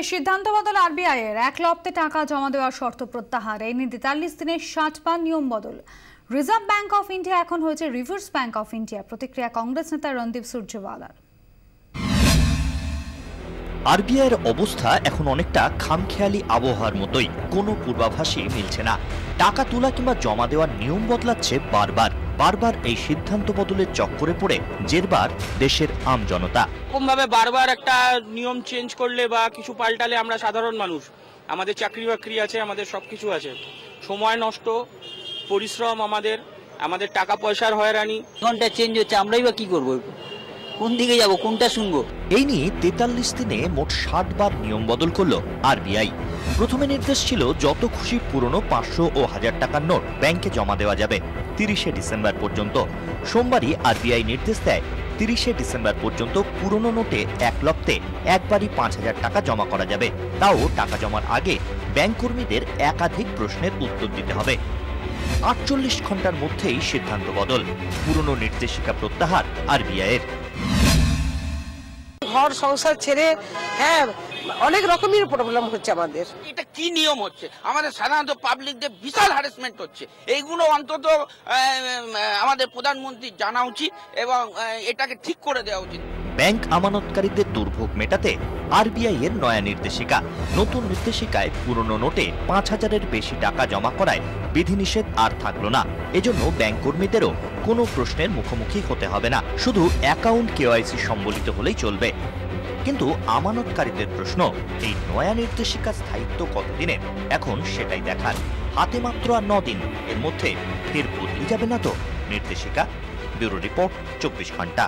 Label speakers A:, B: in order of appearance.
A: সিদ্ধান্ত বদল আরবিআই এর 1 লপ্তে টাকা জমা দেওয়ার শর্ত প্রত্যাহার। এই নিয়ে 43 দিনের 60 নিয়ম বদল। রিজার্ভ ব্যাংক অফ ইন্ডিয়া এখন হয়েছে রিভার্স ব্যাংক অফ ইন্ডিয়া। প্রতিক্রিয়া কংগ্রেস নেতা রণদীপ সুরজেওয়ালার।
B: আরবিআইয়ের অবস্থা এখন অনেকটা খামখেয়ালি আবহাওয়ার মতোই, কোনো পূর্বাভাসই মিলছে না। টাকা তোলা কিংবা জমা দেওয়ার নিয়ম বদলাচ্ছে বারবার এই সিদ্ধান্ত বদলের চক্করে পড়ে জেরবার দেশের আমজনতা।
C: এরকমভাবে বারবার একটা নিয়ম চেঞ্জ করলে বা কিছু পাল্টালে আমরা সাধারণ মানুষ, আমাদের চাকরি বাকরি আছে, আমাদের সবকিছু আছে, সময় নষ্ট, পরিশ্রম, আমাদের টাকা পয়সার হয়রানি।
D: ঘন্টা চেঞ্জ হচ্ছে, আমরাই বা কি করবো? কোন দিকে যাব, কোনটা শুনবো?
B: এই নিয়ে 43 দিনে মোট 60 বার নিয়ম বদল করল আরবিআই। প্রথমে নির্দেশ ছিল যত খুশি পুরনো 500 ও 1000 টাকার নোট ব্যাংকে জমা দেওয়া যাবে 30শে ডিসেম্বর পর্যন্ত। সোমবারই আরবিআই নির্দেশ দেয় 30শে ডিসেম্বর পর্যন্ত পুরনো নোটে 1 লপ্তে একবারই 5000 টাকা জমা করা যাবে। তাও টাকা জমার আগে ব্যাংক কর্মীদের একাধিক প্রশ্নের উত্তর দিতে হবে। 48 ঘন্টার মধ্যেই সিদ্ধান্ত বদল, পুরনো নির্দেশিকা প্রত্যাহার আরবিআইয়ের।
E: ঘর সংসার ছেড়ে অনেক রকমের প্রবলেম হচ্ছে আমাদের।
C: এটা কি নিয়ম হচ্ছে? আমাদের সাধারণত পাবলিকদের বিশাল হ্যারাসমেন্ট হচ্ছে। এইগুলো অন্তত আমাদের প্রধানমন্ত্রী জানা উচিত এবং এটাকে ঠিক করে দেওয়া উচিত।
B: ব্যাংক আমানতকারীদের দুর্ভোগ মেটাতে আরবিআই এর নয়া নির্দেশিকা। নতুন নির্দেশিকায় পুরনো নোটে 5000-এর বেশি টাকা জমা করায় বিধিনিষেধ আর থাকলো না। এজন্য ব্যাংক কর্মীদেরও কোনো প্রশ্নের মুখোমুখি হতে হবে না, শুধু অ্যাকাউন্ট কেওয়াইসি সম্বলিত হলেই চলবে। কিন্তু আমানতকারীদের প্রশ্ন, এই নয়া নির্দেশিকা স্থায়িত্ব কতদিনের? এখন সেটাই দেখার। হাতে মাত্র আর 9 দিন, এর মধ্যে ফের বদলে যাবে না তো নির্দেশিকা? ব্যুরো রিপোর্ট, 24 ঘন্টা।